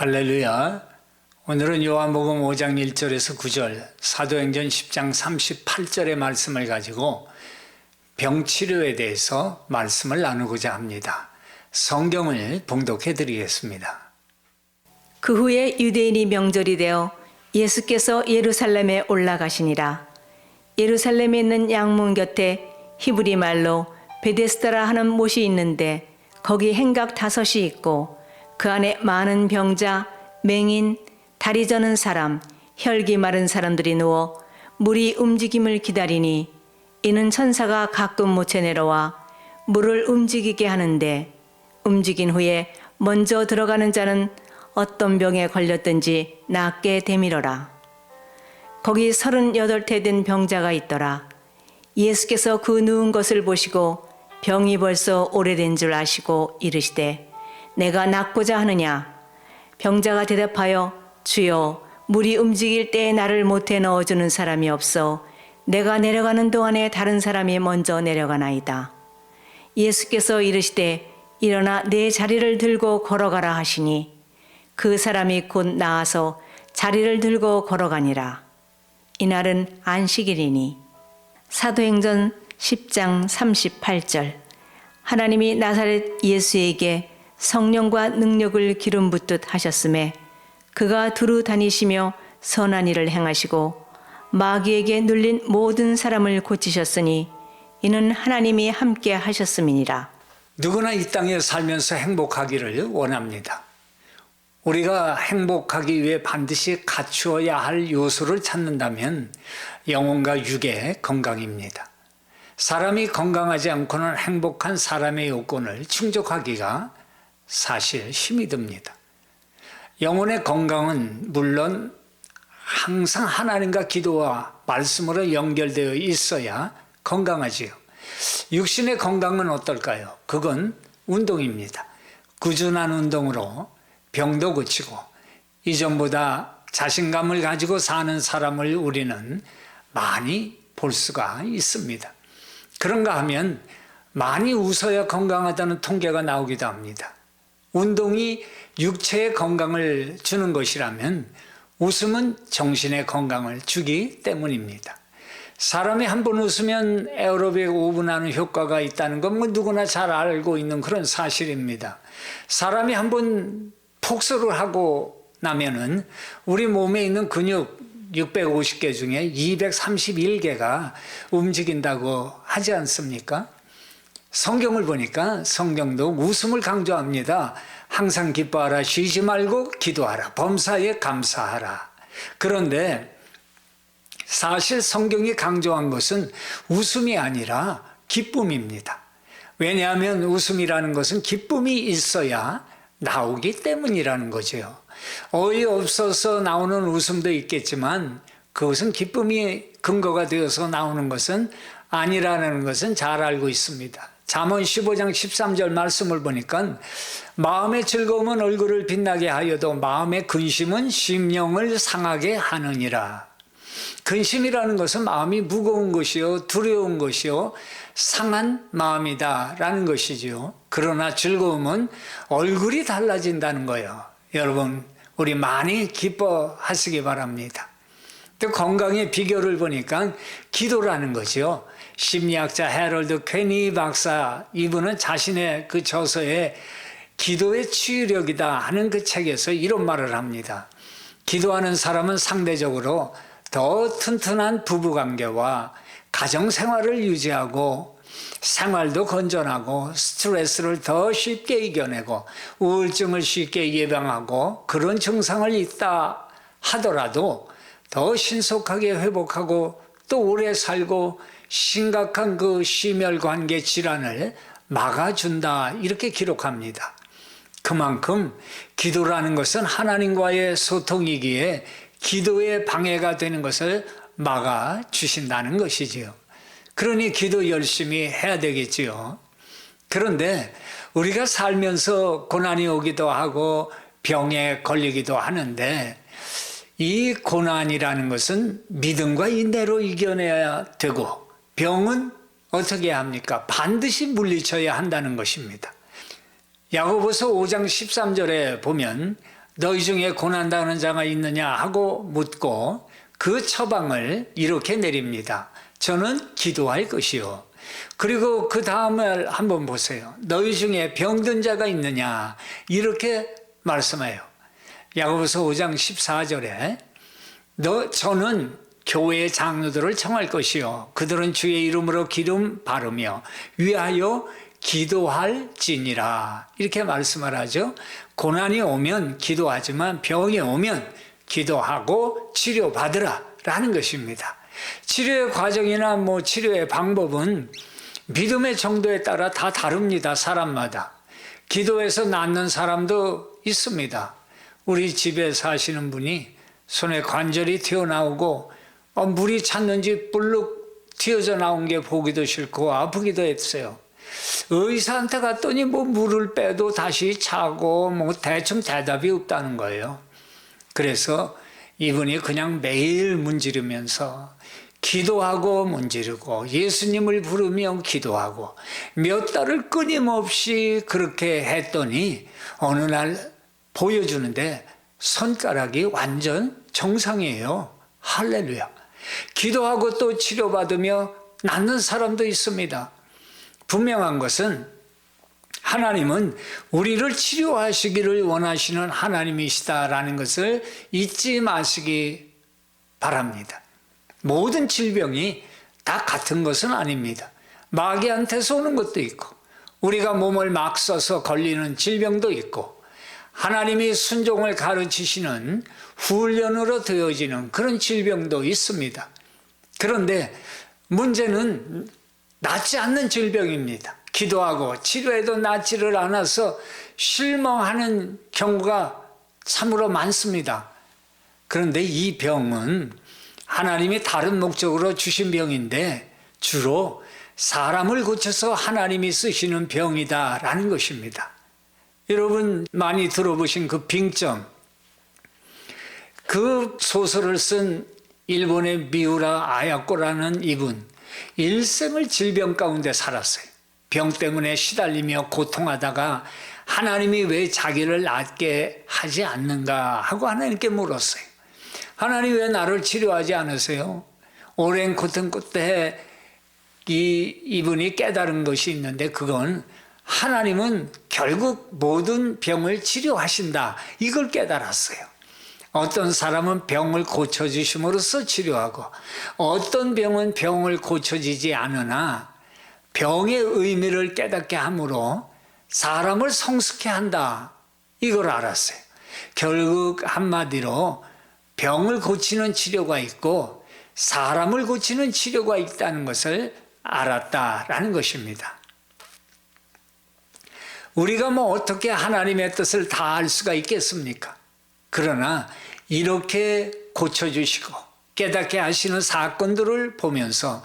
할렐루야. 오늘은 요한복음 5장 1절에서 9절, 사도행전 10장 38절의 말씀을 가지고 병치료에 대해서 말씀을 나누고자 합니다. 성경을 봉독해 드리겠습니다. 그 후에 유대인이 명절이 되어 예수께서 예루살렘에 올라가시니라. 예루살렘에 있는 양문 곁에 히브리 말로 베데스다라 하는 못이 있는데 거기 행각 5이 있고 그 안에 많은 병자, 맹인, 다리 저는 사람, 혈기 마른 사람들이 누워 물이 움직임을 기다리니 이는 천사가 가끔 못에 내려와 물을 움직이게 하는데 움직인 후에 먼저 들어가는 자는 어떤 병에 걸렸든지 낫게 되밀어라. 거기 38태 된 병자가 있더라. 예수께서 그 누운 것을 보시고 병이 벌써 오래된 줄 아시고 이르시되 내가 낫고자 하느냐? 병자가 대답하여 주여 물이 움직일 때에 나를 못에 넣어주는 사람이 없어 내가 내려가는 동안에 다른 사람이 먼저 내려가나이다. 예수께서 이르시되 일어나 내 자리를 들고 걸어가라 하시니 그 사람이 곧 나아서 자리를 들고 걸어가니라. 이날은 안식일이니. 사도행전 10장 38절. 하나님이 나사렛 예수에게 성령과 능력을 기름 붓듯 하셨음에 그가 두루 다니시며 선한 일을 행하시고 마귀에게 눌린 모든 사람을 고치셨으니 이는 하나님이 함께 하셨음이니라. 누구나 이 땅에 살면서 행복하기를 원합니다. 우리가 행복하기 위해 반드시 갖추어야 할 요소를 찾는다면 영혼과 육의 건강입니다. 사람이 건강하지 않고는 행복한 사람의 요건을 충족하기가 사실 힘이 듭니다. 영혼의 건강은 물론 항상 하나님과 기도와 말씀으로 연결되어 있어야 건강하지요. 육신의 건강은 어떨까요? 그건 운동입니다. 꾸준한 운동으로 병도 고치고 이전보다 자신감을 가지고 사는 사람을 우리는 많이 볼 수가 있습니다. 그런가 하면 많이 웃어야 건강하다는 통계가 나오기도 합니다. 운동이 육체의 건강을 주는 것이라면 웃음은 정신의 건강을 주기 때문입니다. 사람이 한 번 웃으면 에어로빅 5분 하는 효과가 있다는 건 누구나 잘 알고 있는 그런 사실입니다. 사람이 한 번 폭소를 하고 나면은 우리 몸에 있는 근육 650개 중에 231개가 움직인다고 하지 않습니까? 성경을 보니까 성경도 웃음을 강조합니다. 항상 기뻐하라, 쉬지 말고 기도하라, 범사에 감사하라. 그런데 사실 성경이 강조한 것은 웃음이 아니라 기쁨입니다. 왜냐하면 웃음이라는 것은 기쁨이 있어야 나오기 때문이라는 거죠. 어이없어서 나오는 웃음도 있겠지만 그것은 기쁨이 근거가 되어서 나오는 것은 아니라는 것은 잘 알고 있습니다. 잠언 15장 13절 말씀을 보니까 마음의 즐거움은 얼굴을 빛나게 하여도 마음의 근심은 심령을 상하게 하느니라. 근심이라는 것은 마음이 무거운 것이요, 두려운 것이요, 상한 마음이다 라는 것이죠. 그러나 즐거움은 얼굴이 달라진다는 거예요. 여러분, 우리 많이 기뻐하시기 바랍니다. 또 건강의 비결을 보니까 기도라는 거죠. 심리학자 해럴드 퀘니 박사, 이분은 자신의 그 저서에 기도의 치유력이다 하는 그 책에서 이런 말을 합니다. 기도하는 사람은 상대적으로 더 튼튼한 부부관계와 가정생활을 유지하고 생활도 건전하고 스트레스를 더 쉽게 이겨내고 우울증을 쉽게 예방하고 그런 증상을 있다 하더라도 더 신속하게 회복하고 또 오래 살고 심각한 그 심혈관계 질환을 막아준다 이렇게 기록합니다. 그만큼 기도라는 것은 하나님과의 소통이기에 기도에 방해가 되는 것을 막아주신다는 것이지요. 그러니 기도 열심히 해야 되겠지요. 그런데 우리가 살면서 고난이 오기도 하고 병에 걸리기도 하는데 이 고난이라는 것은 믿음과 인내로 이겨내야 되고 병은 어떻게 합니까? 반드시 물리쳐야 한다는 것입니다. 야고보서 5장 13절에 보면 너희 중에 고난당하는 자가 있느냐 하고 묻고 그 처방을 이렇게 내립니다. 저는 기도할 것이요. 그리고 그 다음을 한번 보세요. 너희 중에 병든 자가 있느냐 이렇게 말씀해요. 야고보서 5장 14절에 저는 교회의 장로들을 청할 것이요 그들은 주의 이름으로 기름 바르며 위하여 기도할지니라 이렇게 말씀을 하죠. 고난이 오면 기도하지만 병이 오면 기도하고 치료받으라 라는 것입니다. 치료의 과정이나 치료의 방법은 믿음의 정도에 따라 다 다릅니다. 사람마다. 기도해서 낫는 사람도 있습니다. 우리 집에 사시는 분이 손에 관절이 튀어나오고 물이 찼는지 불룩 튀어져 나온 게 보기도 싫고 아프기도 했어요. 의사한테 갔더니 물을 빼도 다시 차고 대충 대답이 없다는 거예요. 그래서 이분이 그냥 매일 문지르면서 기도하고 문지르고 예수님을 부르며 기도하고 몇 달을 끊임없이 그렇게 했더니 어느 날 보여주는데 손가락이 완전 정상이에요. 할렐루야. 기도하고 또 치료받으며 낫는 사람도 있습니다. 분명한 것은 하나님은 우리를 치료하시기를 원하시는 하나님이시다라는 것을 잊지 마시기 바랍니다. 모든 질병이 다 같은 것은 아닙니다. 마귀한테서 오는 것도 있고 우리가 몸을 막 써서 걸리는 질병도 있고 하나님이 순종을 가르치시는 훈련으로 되어지는 그런 질병도 있습니다. 그런데 문제는 낫지 않는 질병입니다. 기도하고 치료해도 낫지를 않아서 실망하는 경우가 참으로 많습니다. 그런데 이 병은 하나님이 다른 목적으로 주신 병인데 주로 사람을 고쳐서 하나님이 쓰시는 병이다라는 것입니다. 여러분 많이 들어보신 그 빙점, 그 소설을 쓴 일본의 미우라 아야코라는 이분, 일생을 질병 가운데 살았어요. 병 때문에 시달리며 고통하다가 하나님이 왜 자기를 낫게 하지 않는가 하고 하나님께 물었어요. 하나님 왜 나를 치료하지 않으세요? 오랜 고통 끝에 이분이 깨달은 것이 있는데 그건 하나님은 결국 모든 병을 치료하신다. 이걸 깨달았어요. 어떤 사람은 병을 고쳐주심으로써 치료하고 어떤 병은 병을 고쳐지지 않으나 병의 의미를 깨닫게 함으로 사람을 성숙해 한다. 이걸 알았어요. 결국 한마디로 병을 고치는 치료가 있고 사람을 고치는 치료가 있다는 것을 알았다라는 것입니다. 우리가 어떻게 하나님의 뜻을 다 알 수가 있겠습니까? 그러나 이렇게 고쳐주시고 깨닫게 하시는 사건들을 보면서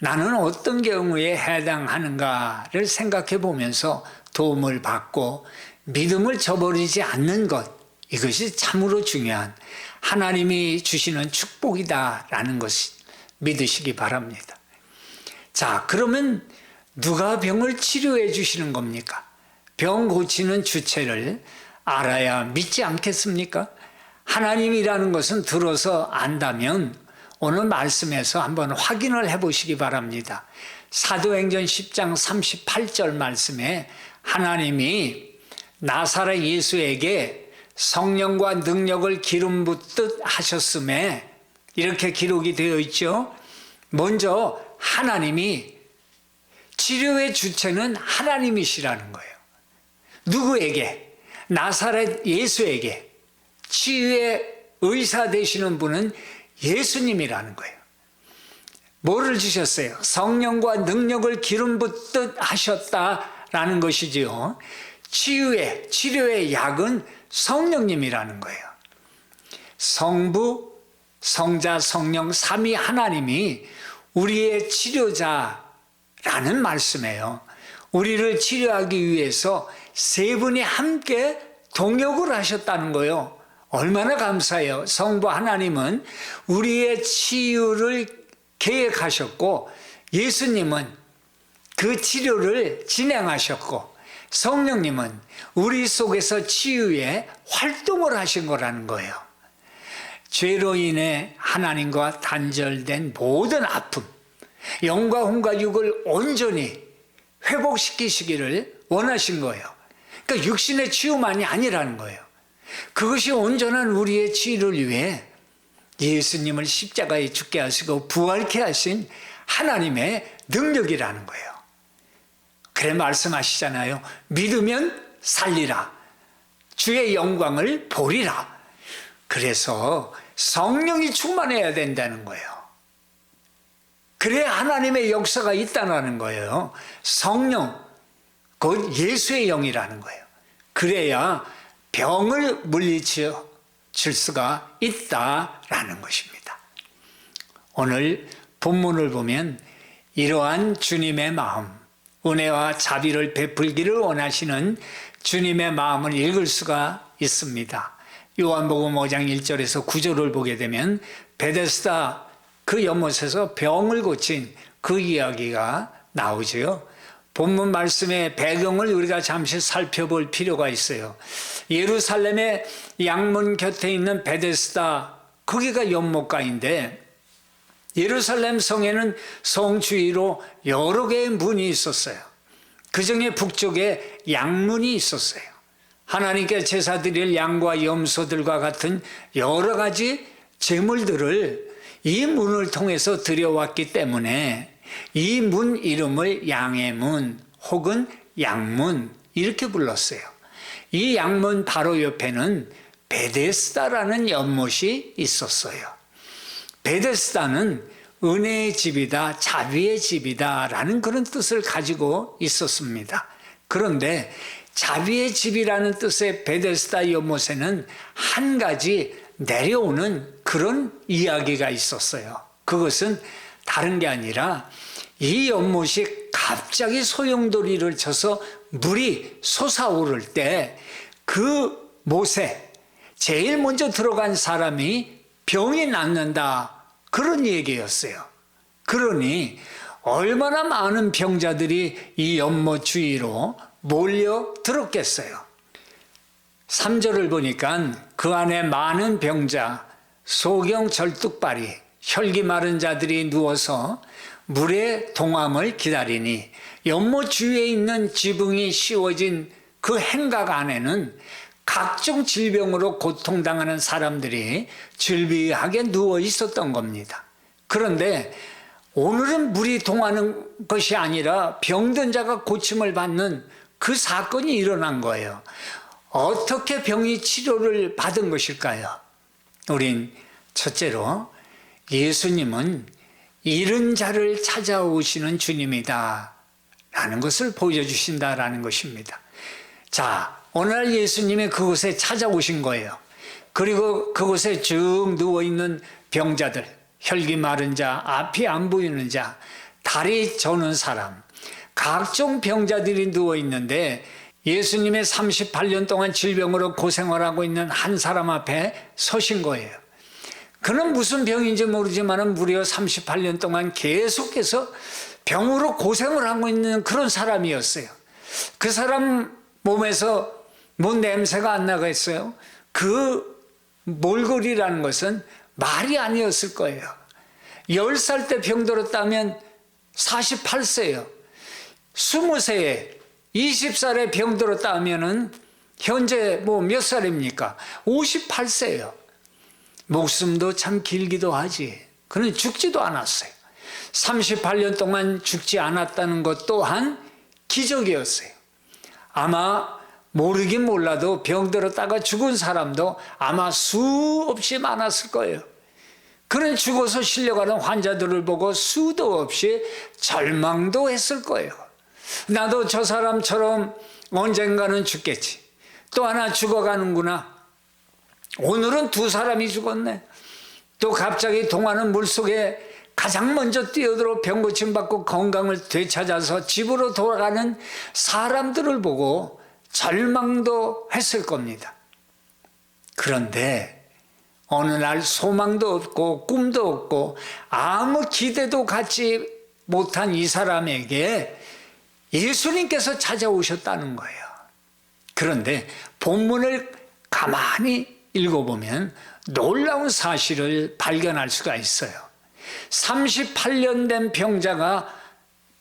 나는 어떤 경우에 해당하는가를 생각해 보면서 도움을 받고 믿음을 저버리지 않는 것, 이것이 참으로 중요한 하나님이 주시는 축복이다라는 것을 믿으시기 바랍니다. 자, 그러면 누가 병을 치료해 주시는 겁니까? 병 고치는 주체를 알아야 믿지 않겠습니까? 하나님이라는 것은 들어서 안다면 오늘 말씀에서 한번 확인을 해보시기 바랍니다. 사도행전 10장 38절 말씀에 하나님이 나사렛 예수에게 성령과 능력을 기름 붓듯 하셨음에 이렇게 기록이 되어 있죠. 먼저 하나님이 치료의 주체는 하나님이시라는 거예요. 누구에게? 나사렛 예수에게 치유의 의사 되시는 분은 예수님이라는 거예요. 뭐를 주셨어요? 성령과 능력을 기름 붓듯 하셨다라는 것이지요. 치료의 약은 성령님이라는 거예요. 성부, 성자, 성령 삼위 하나님이 우리의 치료자라는 말씀이에요. 우리를 치료하기 위해서 세 분이 함께 동역을 하셨다는 거예요. 얼마나 감사해요. 성부 하나님은 우리의 치유를 계획하셨고 예수님은 그 치료를 진행하셨고 성령님은 우리 속에서 치유의 활동을 하신 거라는 거예요. 죄로 인해 하나님과 단절된 모든 아픔, 영과 혼과 육을 온전히 회복시키시기를 원하신 거예요. 그러니까 육신의 치유만이 아니라는 거예요. 그것이 온전한 우리의 치유를 위해 예수님을 십자가에 죽게 하시고 부활케 하신 하나님의 능력이라는 거예요. 그래 말씀하시잖아요. 믿으면 살리라. 주의 영광을 보리라. 그래서 성령이 충만해야 된다는 거예요. 그래야 하나님의 역사가 있다는 거예요. 성령, 곧 예수의 영이라는 거예요. 그래야 병을 물리쳐 줄 수가 있다라는 것입니다. 오늘 본문을 보면 이러한 주님의 마음, 은혜와 자비를 베풀기를 원하시는 주님의 마음을 읽을 수가 있습니다. 요한복음 5장 1절에서 9절을 보게 되면 베데스다 그 연못에서 병을 고친 그 이야기가 나오죠. 본문 말씀의 배경을 우리가 잠시 살펴볼 필요가 있어요. 예루살렘의 양문 곁에 있는 베데스다, 거기가 연못가인데 예루살렘 성에는 성 주위로 여러 개의 문이 있었어요. 그중에 북쪽에 양문이 있었어요. 하나님께 제사 드릴 양과 염소들과 같은 여러 가지 제물들을 이 문을 통해서 드려왔기 때문에 이 문 이름을 양의 문 혹은 양문 이렇게 불렀어요. 이 양문 바로 옆에는 베데스다라는 연못이 있었어요. 베데스다는 은혜의 집이다, 자비의 집이다 라는 그런 뜻을 가지고 있었습니다. 그런데 자비의 집이라는 뜻의 베데스다 연못에는 한 가지 내려오는 그런 이야기가 있었어요. 그것은 다른 게 아니라 이 연못이 갑자기 소용돌이를 쳐서 물이 솟아오를 때 그 못에 제일 먼저 들어간 사람이 병이 낫는다, 그런 얘기였어요. 그러니 얼마나 많은 병자들이 이 연못 주위로 몰려들었겠어요. 3절을 보니까 그 안에 많은 병자, 소경 절뚝발이, 혈기 마른 자들이 누워서 물의 동함을 기다리니 연못 주위에 있는 지붕이 씌워진 그 행각 안에는 각종 질병으로 고통당하는 사람들이 즐비하게 누워 있었던 겁니다. 그런데 오늘은 물이 동하는 것이 아니라 병든 자가 고침을 받는 그 사건이 일어난 거예요. 어떻게 병이 치료를 받은 것일까요? 우린 첫째로 예수님은 잃은 자를 찾아오시는 주님이다 라는 것을 보여주신다라는 것입니다. 자, 오늘 예수님이 그곳에 찾아오신 거예요. 그리고 그곳에 쭉 누워있는 병자들, 혈기 마른 자, 앞이 안 보이는 자, 다리 저는 사람, 각종 병자들이 누워있는데 예수님의 38년 동안 질병으로 고생을 하고 있는 한 사람 앞에 서신 거예요. 그는 무슨 병인지 모르지만 무려 38년 동안 계속해서 병으로 고생을 하고 있는 그런 사람이었어요. 그 사람 몸에서 뭔 냄새가 안 나겠어요? 그 몰골이라는 것은 말이 아니었을 거예요. 10살 때 병들었다면 48세예요. 20세에 20살에 병들었다 하면은 현재 뭐 몇 살입니까? 58세예요. 목숨도 참 길기도 하지. 그는 죽지도 않았어요. 38년 동안 죽지 않았다는 것 또한 기적이었어요. 아마 모르긴 몰라도 병들었다가 죽은 사람도 아마 수없이 많았을 거예요. 그는 죽어서 실려가는 환자들을 보고 수도 없이 절망도 했을 거예요. 나도 저 사람처럼 언젠가는 죽겠지. 또 하나 죽어가는구나. 오늘은 2사람이 죽었네. 또 갑자기 동하는 물속에 가장 먼저 뛰어들어 병고침 받고 건강을 되찾아서 집으로 돌아가는 사람들을 보고 절망도 했을 겁니다. 그런데 어느 날 소망도 없고 꿈도 없고 아무 기대도 갖지 못한 이 사람에게 예수님께서 찾아오셨다는 거예요. 그런데 본문을 가만히 읽어보면 놀라운 사실을 발견할 수가 있어요. 38년 된 병자가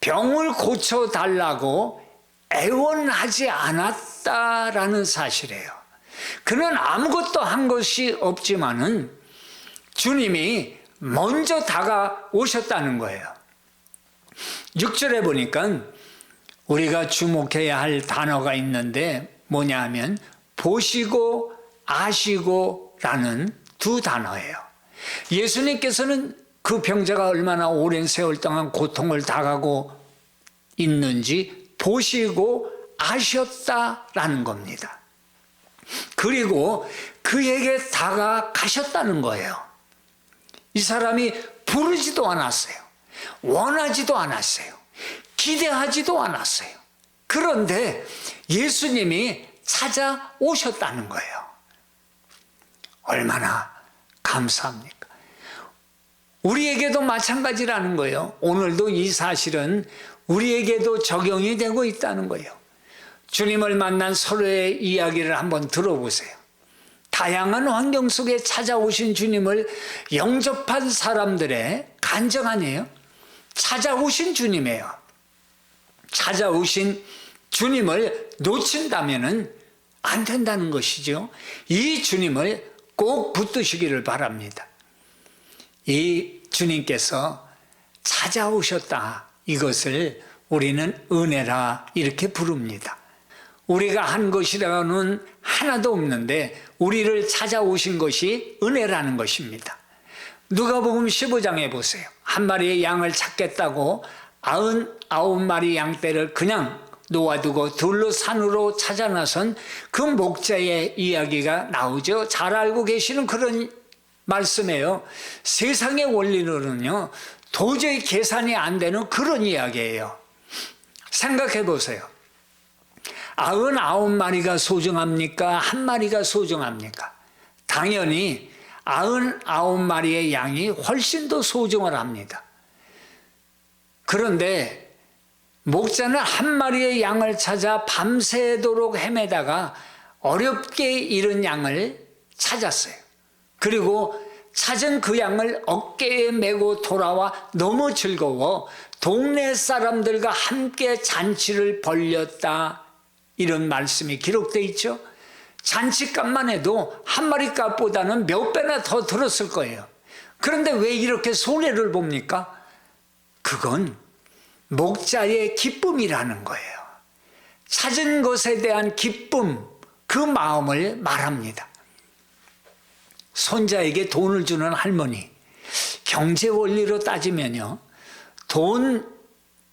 병을 고쳐달라고 애원하지 않았다라는 사실이에요. 그는 아무것도 한 것이 없지만은 주님이 먼저 다가오셨다는 거예요. 6절에 보니까 우리가 주목해야 할 단어가 있는데 뭐냐 하면 보시고 아시고 라는 두 단어예요. 예수님께서는 그 병자가 얼마나 오랜 세월 동안 고통을 당하고 있는지 보시고 아셨다라는 겁니다. 그리고 그에게 다가가셨다는 거예요. 이 사람이 부르지도 않았어요. 원하지도 않았어요. 기대하지도 않았어요. 그런데 예수님이 찾아오셨다는 거예요. 얼마나 감사합니까? 우리에게도 마찬가지라는 거예요. 오늘도 이 사실은 우리에게도 적용이 되고 있다는 거예요. 주님을 만난 서로의 이야기를 한번 들어보세요. 다양한 환경 속에 찾아오신 주님을 영접한 사람들의 간증 아니에요? 찾아오신 주님이에요. 찾아오신 주님을 놓친다면 안 된다는 것이죠. 이 주님을 꼭 붙드시기를 바랍니다. 이 주님께서 찾아오셨다. 이것을 우리는 은혜라 이렇게 부릅니다. 우리가 한 것이라고는 하나도 없는데 우리를 찾아오신 것이 은혜라는 것입니다. 누가복음 15장에 보세요. 한 마리의 양을 찾겠다고 99마리 양떼를 그냥 놓아두고 둘로 산으로 찾아 나선 그 목자의 이야기가 나오죠. 잘 알고 계시는 그런 말씀이에요. 세상의 원리로는요 도저히 계산이 안 되는 그런 이야기예요. 생각해 보세요. 99마리가 소중합니까? 한 마리가 소중합니까? 당연히 99마리의 양이 훨씬 더 소중을 합니다. 그런데 목자는 한 마리의 양을 찾아 밤새도록 헤매다가 어렵게 잃은 양을 찾았어요. 그리고 찾은 그 양을 어깨에 메고 돌아와 너무 즐거워 동네 사람들과 함께 잔치를 벌였다. 이런 말씀이 기록되어 있죠. 잔치값만 해도 한 마리 값보다는 몇 배나 더 들었을 거예요. 그런데 왜 이렇게 손해를 봅니까? 그건 목자의 기쁨이라는 거예요. 찾은 것에 대한 기쁨, 그 마음을 말합니다. 손자에게 돈을 주는 할머니, 경제 원리로 따지면요, 돈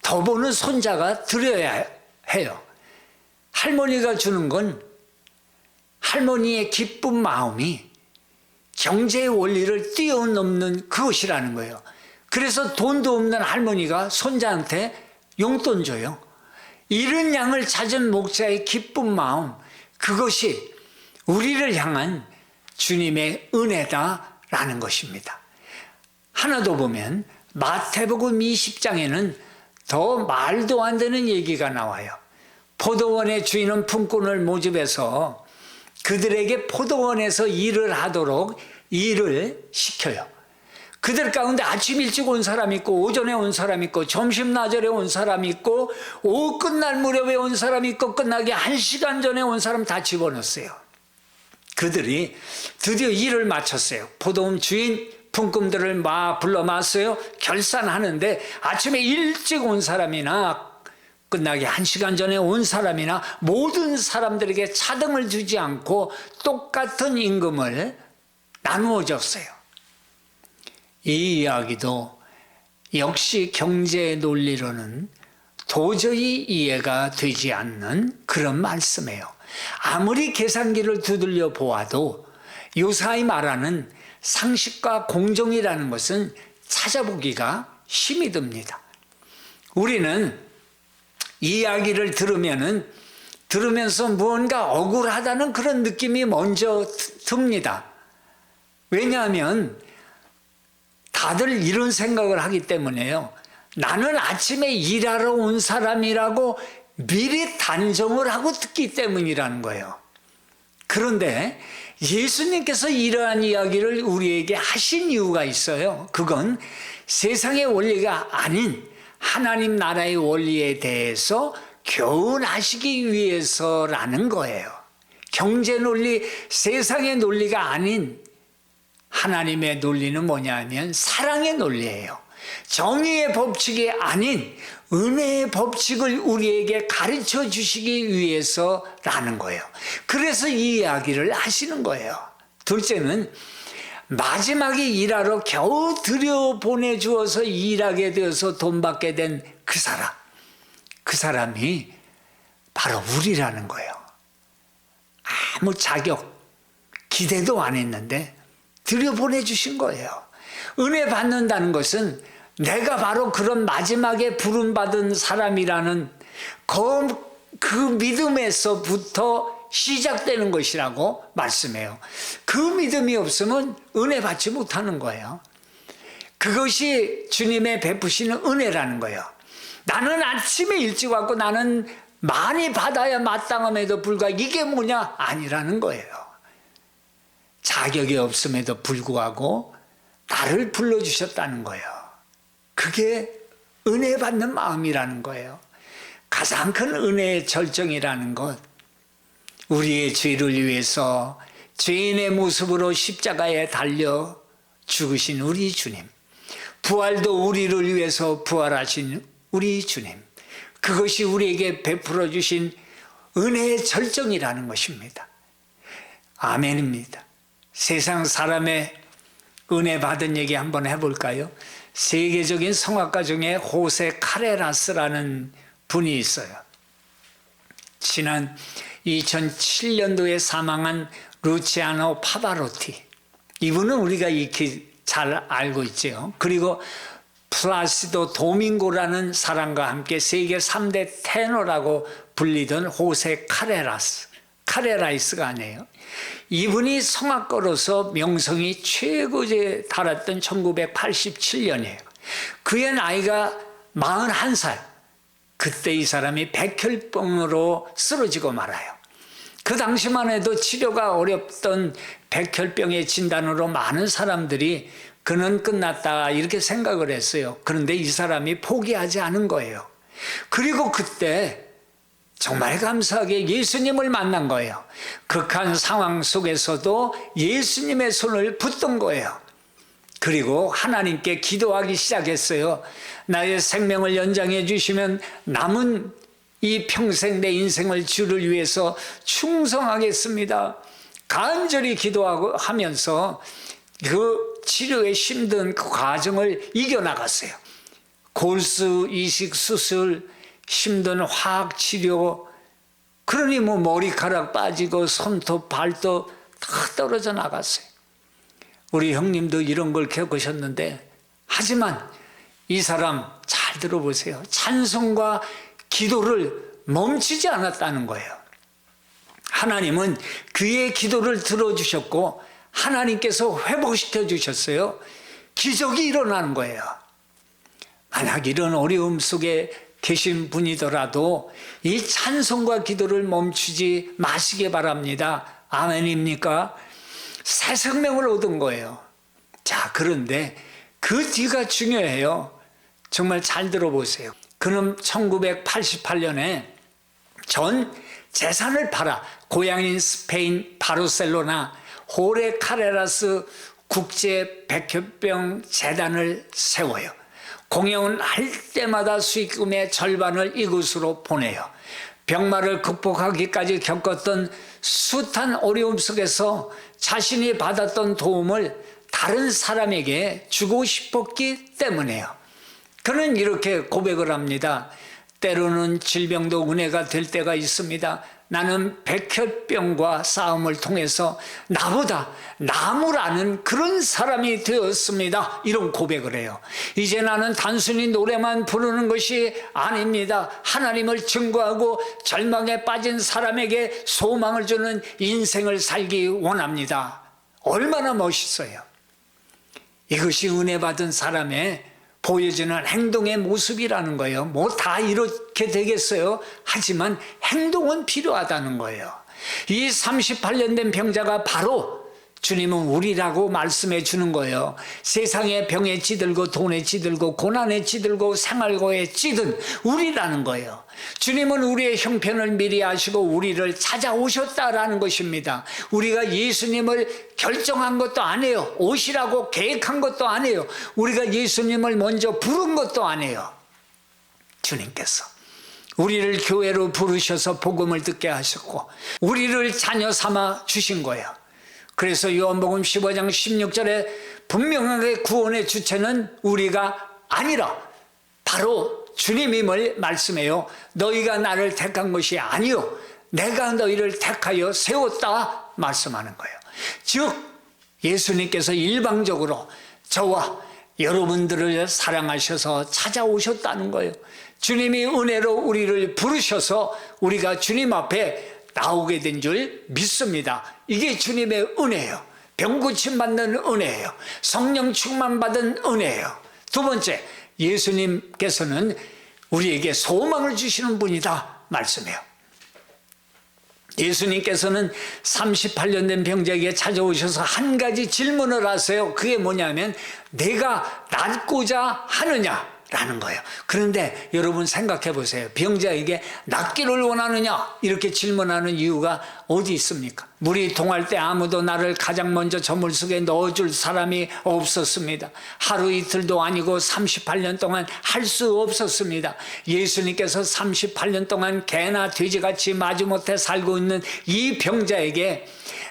더 버는 손자가 드려야 해요. 할머니가 주는 건 할머니의 기쁜 마음이 경제의 원리를 뛰어넘는 그것이라는 거예요. 그래서 돈도 없는 할머니가 손자한테 용돈 줘요. 잃은 양을 찾은 목자의 기쁜 마음, 그것이 우리를 향한 주님의 은혜다라는 것입니다. 하나 더 보면 마태복음 20장에는 더 말도 안 되는 얘기가 나와요. 포도원의 주인은 품꾼을 모집해서 그들에게 포도원에서 일을 하도록 일을 시켜요. 그들 가운데 아침 일찍 온 사람 있고 오전에 온 사람 있고 점심 낮에 온 사람 있고 오후 끝날 무렵에 온 사람 있고 끝나기 1시간 전에 온 사람 다 집어넣었어요. 그들이 드디어 일을 마쳤어요. 포도원 주인 품꾼들을 막 불러 모았어요. 결산하는데 아침에 일찍 온 사람이나 끝나기 1시간 전에 온 사람이나 모든 사람들에게 차등을 주지 않고 똑같은 임금을 나누어 줬어요. 이 이야기도 역시 경제의 논리로는 도저히 이해가 되지 않는 그런 말씀이에요. 아무리 계산기를 두들려 보아도 요사이 말하는 상식과 공정이라는 것은 찾아보기가 힘이 듭니다. 우리는 이야기를 들으면서 무언가 억울하다는 그런 느낌이 먼저 듭니다. 왜냐하면 다들 이런 생각을 하기 때문에요. 나는 아침에 일하러 온 사람이라고 미리 단정을 하고 듣기 때문이라는 거예요. 그런데 예수님께서 이러한 이야기를 우리에게 하신 이유가 있어요. 그건 세상의 원리가 아닌 하나님 나라의 원리에 대해서 교훈하시기 위해서라는 거예요. 경제 논리, 세상의 논리가 아닌 하나님의 논리는 뭐냐면 사랑의 논리예요. 정의의 법칙이 아닌 은혜의 법칙을 우리에게 가르쳐 주시기 위해서라는 거예요. 그래서 이 이야기를 하시는 거예요. 둘째는 마지막에 일하러 겨우 들여보내주어서 일하게 되어서 돈 받게 된 그 사람. 그 사람이 바로 우리라는 거예요. 아무 자격, 기대도 안 했는데 들여보내주신 거예요. 은혜 받는다는 것은 내가 바로 그런 마지막에 부름받은 사람이라는 그 믿음에서부터 시작되는 것이라고 말씀해요. 그 믿음이 없으면 은혜 받지 못하는 거예요. 그것이 주님의 베푸시는 은혜라는 거예요. 나는 아침에 일찍 왔고 나는 많이 받아야 마땅함에도 불구하고 이게 뭐냐? 아니라는 거예요. 자격이 없음에도 불구하고 나를 불러주셨다는 거예요. 그게 은혜 받는 마음이라는 거예요. 가장 큰 은혜의 절정이라는 것, 우리의 죄를 위해서 죄인의 모습으로 십자가에 달려 죽으신 우리 주님, 부활도 우리를 위해서 부활하신 우리 주님, 그것이 우리에게 베풀어 주신 은혜의 절정이라는 것입니다. 아멘입니다. 세상 사람의 은혜 받은 얘기 한번 해볼까요? 세계적인 성악가 중에 호세 카레라스라는 분이 있어요. 지난 2007년도에 사망한 루치아노 파바로티, 이분은 우리가 익히 잘 알고 있죠. 그리고 플라시도 도밍고라는 사람과 함께 세계 3대 테너라고 불리던 호세 카레라이스가 아니에요. 이분이 성악가로서 명성이 최고에 달했던 1987년이에요. 그의 나이가 41살. 그때 이 사람이 백혈병으로 쓰러지고 말아요. 그 당시만 해도 치료가 어렵던 백혈병의 진단으로 많은 사람들이 그는 끝났다 이렇게 생각을 했어요. 그런데 이 사람이 포기하지 않은 거예요. 그리고 그때 정말 감사하게 예수님을 만난 거예요. 극한 상황 속에서도 예수님의 손을 붙든 거예요. 그리고 하나님께 기도하기 시작했어요. 나의 생명을 연장해 주시면 남은 이 평생 내 인생을 주를 위해서 충성하겠습니다. 간절히 기도하고 하면서 그 치료에 힘든 그 과정을 이겨나갔어요. 골수 이식 수술, 힘든 화학 치료, 그러니 뭐 머리카락 빠지고 손톱 발도 다 떨어져 나갔어요. 우리 형님도 이런 걸 겪으셨는데, 하지만 이 사람 잘 들어보세요. 찬송과 기도를 멈추지 않았다는 거예요. 하나님은 그의 기도를 들어주셨고 하나님께서 회복시켜 주셨어요. 기적이 일어나는 거예요. 만약 이런 어려움 속에 계신 분이더라도 이 찬송과 기도를 멈추지 마시기 바랍니다. 아멘입니까? 새 생명을 얻은 거예요. 자, 그런데 그 뒤가 중요해요. 정말 잘 들어보세요. 그는 1988년에 전 재산을 팔아 고향인 스페인 바르셀로나 호레 카레라스 국제 백혈병 재단을 세워요. 공연할 때마다 수익금의 절반을 이곳으로 보내요. 병마를 극복하기까지 겪었던 숱한 어려움 속에서 자신이 받았던 도움을 다른 사람에게 주고 싶었기 때문에요. 그는 이렇게 고백을 합니다. 때로는 질병도 은혜가 될 때가 있습니다. 나는 백혈병과 싸움을 통해서 나보다 남을 아는 그런 사람이 되었습니다. 이런 고백을 해요. 이제 나는 단순히 노래만 부르는 것이 아닙니다. 하나님을 증거하고 절망에 빠진 사람에게 소망을 주는 인생을 살기 원합니다. 얼마나 멋있어요. 이것이 은혜 받은 사람의 보여지는 행동의 모습이라는 거예요. 뭐 다 이렇게 되겠어요? 하지만 행동은 필요하다는 거예요. 이 38년 된 병자가 바로 주님은 우리라고 말씀해 주는 거예요. 세상의 병에 찌들고 돈에 찌들고 고난에 찌들고 생활고에 찌든 우리라는 거예요. 주님은 우리의 형편을 미리 아시고 우리를 찾아오셨다라는 것입니다. 우리가 예수님을 결정한 것도 아니에요. 오시라고 계획한 것도 아니에요. 우리가 예수님을 먼저 부른 것도 아니에요. 주님께서 우리를 교회로 부르셔서 복음을 듣게 하셨고 우리를 자녀 삼아 주신 거예요. 그래서 요한복음 15장 16절에 분명하게 구원의 주체는 우리가 아니라 바로 주님임을 말씀해요. 너희가 나를 택한 것이 아니요 내가 너희를 택하여 세웠다 말씀하는 거예요. 즉 예수님께서 일방적으로 저와 여러분들을 사랑하셔서 찾아오셨다는 거예요. 주님이 은혜로 우리를 부르셔서 우리가 주님 앞에 나오게 된 줄 믿습니다. 이게 주님의 은혜예요. 병 고침 받는 은혜예요. 성령 충만 받은 은혜예요. 두 번째, 예수님께서는 우리에게 소망을 주시는 분이다 말씀해요. 예수님께서는 38년 된 병자에게 찾아오셔서 한 가지 질문을 하세요. 그게 뭐냐면 내가 낫고자 하느냐? 라는 거예요. 그런데 여러분 생각해 보세요. 병자에게 낫기를 원하느냐? 이렇게 질문하는 이유가 어디 있습니까? 물이 동할 때 아무도 나를 가장 먼저 저물 속에 넣어줄 사람이 없었습니다. 하루 이틀도 아니고 38년 동안 할 수 없었습니다. 예수님께서 38년 동안 개나 돼지같이 마지못해 살고 있는 이 병자에게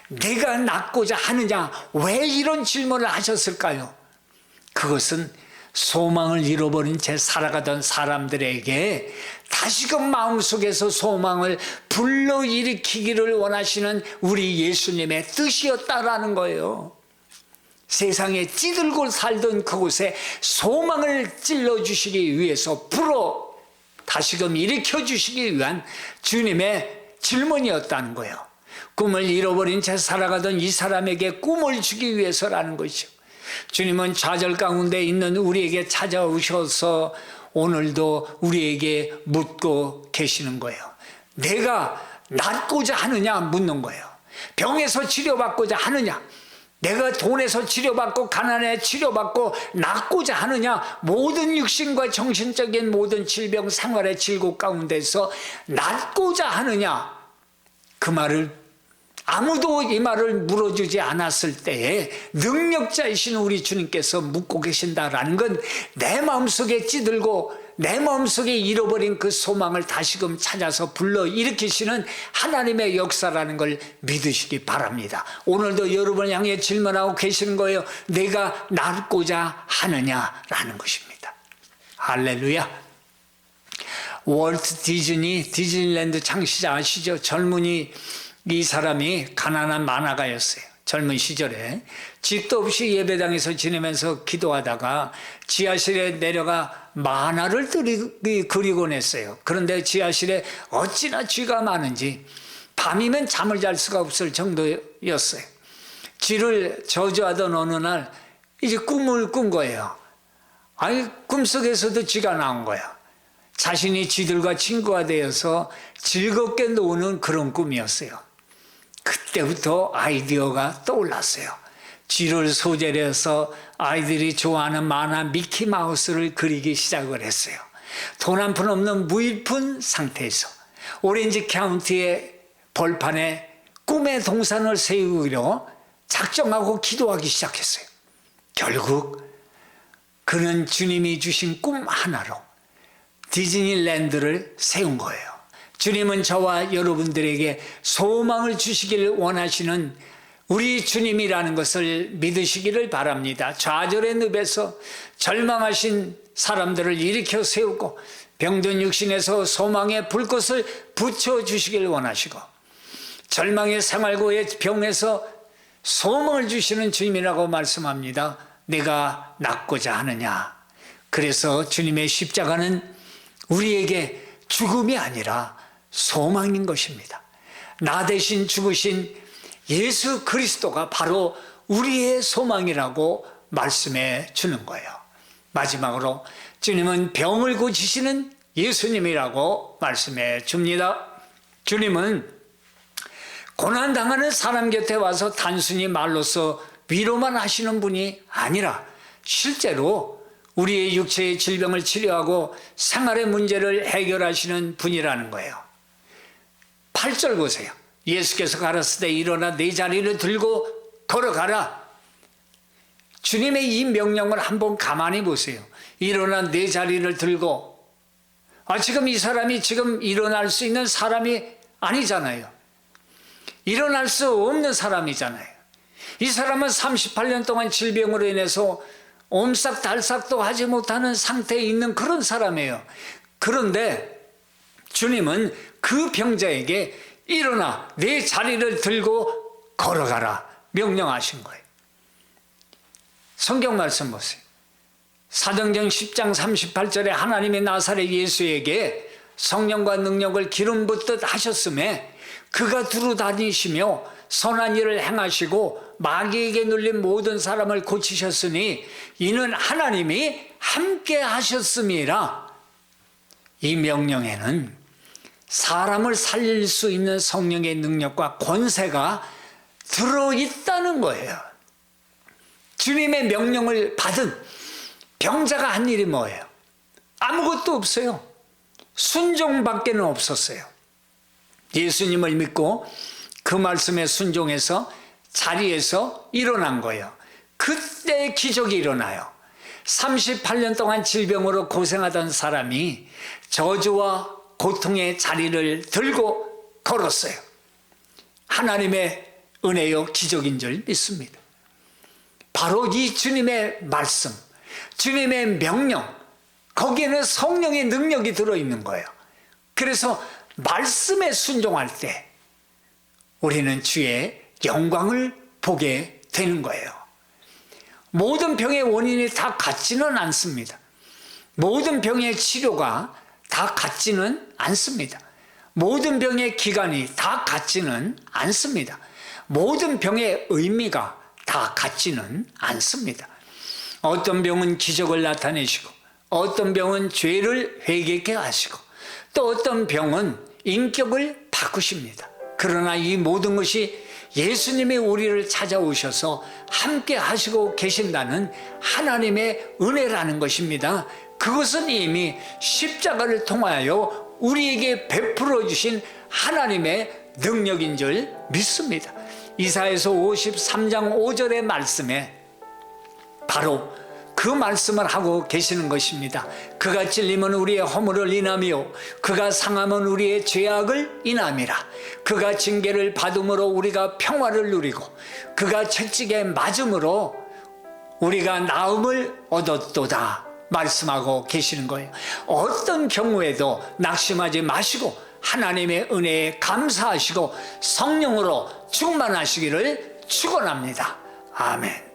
내가 낫고자 하느냐? 왜 이런 질문을 하셨을까요? 그것은 소망을 잃어버린 채 살아가던 사람들에게 다시금 마음속에서 소망을 불러일으키기를 원하시는 우리 예수님의 뜻이었다라는 거예요. 세상에 찌들고 살던 그곳에 소망을 찔러주시기 위해서 다시금 일으켜주시기 위한 주님의 질문이었다는 거예요. 꿈을 잃어버린 채 살아가던 이 사람에게 꿈을 주기 위해서라는 것이죠. 주님은 좌절 가운데 있는 우리에게 찾아오셔서 오늘도 우리에게 묻고 계시는 거예요. 내가 낫고자 하느냐 묻는 거예요. 병에서 치료받고자 하느냐? 내가 돈에서 치료받고 가난에 치료받고 낫고자 하느냐? 모든 육신과 정신적인 모든 질병 생활의 질곡 가운데서 낫고자 하느냐? 그 말을 아무도 이 말을 물어주지 않았을 때에 능력자이신 우리 주님께서 묻고 계신다라는 건 내 마음속에 찌들고 내 마음속에 잃어버린 그 소망을 다시금 찾아서 불러일으키시는 하나님의 역사라는 걸 믿으시기 바랍니다. 오늘도 여러분을 향해 질문하고 계시는 거예요. 내가 낫고자 하느냐라는 것입니다. 할렐루야. 월트 디즈니랜드 창시자 아시죠? 젊은이 이 사람이 가난한 만화가였어요. 젊은 시절에 집도 없이 예배당에서 지내면서 기도하다가 지하실에 내려가 만화를 그리곤 했어요. 그런데 지하실에 어찌나 쥐가 많은지 밤이면 잠을 잘 수가 없을 정도였어요. 쥐를 저주하던 어느 날 이제 꿈을 꾼 거예요. 아니 꿈속에서도 쥐가 나온 거야. 자신이 쥐들과 친구가 되어서 즐겁게 노는 그런 꿈이었어요. 그때부터 아이디어가 떠올랐어요. 쥐를 소재로 해서 아이들이 좋아하는 만화 미키마우스를 그리기 시작을 했어요. 돈 한 푼 없는 무일푼 상태에서 오렌지 카운티의 벌판에 꿈의 동산을 세우기로 작정하고 기도하기 시작했어요. 결국 그는 주님이 주신 꿈 하나로 디즈니랜드를 세운 거예요. 주님은 저와 여러분들에게 소망을 주시기를 원하시는 우리 주님이라는 것을 믿으시기를 바랍니다. 좌절의 늪에서 절망하신 사람들을 일으켜 세우고 병든 육신에서 소망의 불꽃을 붙여주시기를 원하시고 절망의 생활고의 병에서 소망을 주시는 주님이라고 말씀합니다. 내가 낫고자 하느냐. 그래서 주님의 십자가는 우리에게 죽음이 아니라 소망인 것입니다. 나 대신 죽으신 예수 그리스도가 바로 우리의 소망이라고 말씀해 주는 거예요. 마지막으로 주님은 병을 고치시는 예수님이라고 말씀해 줍니다. 주님은 고난당하는 사람 곁에 와서 단순히 말로써 위로만 하시는 분이 아니라 실제로 우리의 육체의 질병을 치료하고 생활의 문제를 해결하시는 분이라는 거예요. 8절 보세요. 예수께서 가라사대 일어나 네 자리를 들고 걸어가라. 주님의 이 명령을 한번 가만히 보세요. 일어나 네 자리를 들고. 지금 이 사람이 지금 일어날 수 있는 사람이 아니잖아요. 일어날 수 없는 사람이잖아요. 이 사람은 38년 동안 질병으로 인해서 옴싹달싹도 하지 못하는 상태에 있는 그런 사람이에요. 그런데 주님은 그 병자에게 일어나 내 자리를 들고 걸어가라 명령하신 거예요. 성경 말씀 보세요. 사도행전 10장 38절에 하나님이 나사렛 예수에게 성령과 능력을 기름 붓듯 하셨음에 그가 두루 다니시며 선한 일을 행하시고 마귀에게 눌린 모든 사람을 고치셨으니 이는 하나님이 함께 하셨음이라. 이 명령에는 사람을 살릴 수 있는 성령의 능력과 권세가 들어있다는 거예요. 주님의 명령을 받은 병자가 한 일이 뭐예요? 아무것도 없어요. 순종밖에는 없었어요. 예수님을 믿고 그 말씀에 순종해서 자리에서 일어난 거예요. 그때 기적이 일어나요. 38년 동안 질병으로 고생하던 사람이 저주와 고통의 자리를 들고 걸었어요. 하나님의 은혜요 기적인 줄 믿습니다. 바로 이 주님의 말씀, 주님의 명령, 거기에는 성령의 능력이 들어있는 거예요. 그래서 말씀에 순종할 때 우리는 주의 영광을 보게 되는 거예요. 모든 병의 원인이 다 같지는 않습니다. 모든 병의 치료가 다 같지는 않습니다. 모든 병의 기간이 다 같지는 않습니다. 모든 병의 의미가 다 같지는 않습니다. 어떤 병은 기적을 나타내시고 어떤 병은 죄를 회개케 하시고 또 어떤 병은 인격을 바꾸십니다. 그러나 이 모든 것이 예수님이 우리를 찾아오셔서 함께 하시고 계신다는 하나님의 은혜라는 것입니다. 그것은 이미 십자가를 통하여 우리에게 베풀어 주신 하나님의 능력인 줄 믿습니다. 이사야서 53장 5절의 말씀에 바로 그 말씀을 하고 계시는 것입니다. 그가 찔림은 우리의 허물을 인하며 그가 상함은 우리의 죄악을 인함이라. 그가 징계를 받음으로 우리가 평화를 누리고 그가 채찍에 맞음으로 우리가 나음을 얻었도다 말씀하고 계시는 거예요. 어떤 경우에도 낙심하지 마시고 하나님의 은혜에 감사하시고 성령으로 충만하시기를 축원합니다. 아멘.